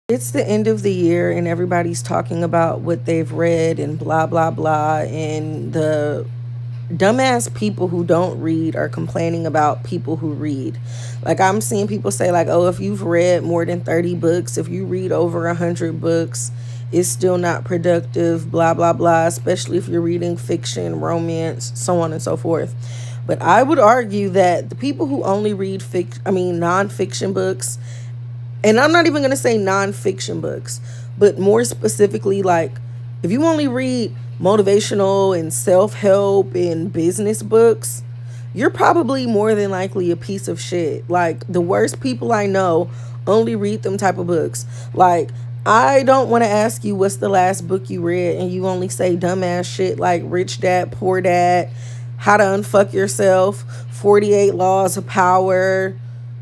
It's the end of the year and everybody's talking about what they've read and blah, blah, blah. And the dumbass people who don't read are complaining about people who read. Like, I'm seeing people say, like, oh, if you've read more than 30 books, if you read over 100 books, it's still not productive, blah, blah, blah, especially if you're reading fiction, romance, so on and so forth. But I would argue that the people who only read nonfiction books, and I'm not even going to say nonfiction books, but more specifically, like, if you only read motivational and self-help and business books, you're probably more than likely a piece of shit. Like, the worst people I know only read them type of books. Like, I don't want to ask you what's the last book you read and you only say dumbass shit like Rich Dad, Poor Dad, How to Unfuck Yourself, 48 Laws of Power,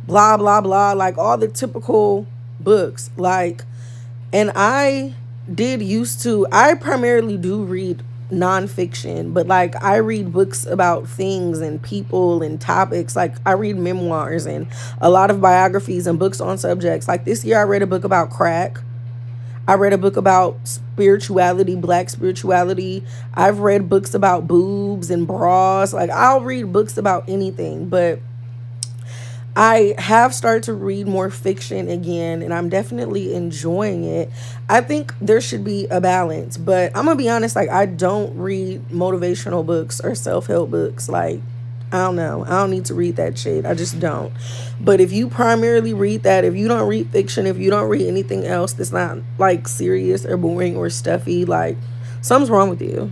blah, blah, blah, like all the typical books. Like, and I primarily do read nonfiction, but like I read books about things and people and topics. Like, I read memoirs and a lot of biographies and books on subjects. Like, this year I read a book about crack. I read a book about spirituality, black spirituality. I've read books about boobs and bras. Like, I'll read books about anything, but I have started to read more fiction again, and I'm definitely enjoying it. I think there should be a balance, but I'm gonna be honest, like, I don't read motivational books or self-help books. Like, I don't know. I don't need to read that shit. I just don't. But if you primarily read that, if you don't read fiction, if you don't read anything else that's not like serious or boring or stuffy, like, something's wrong with you.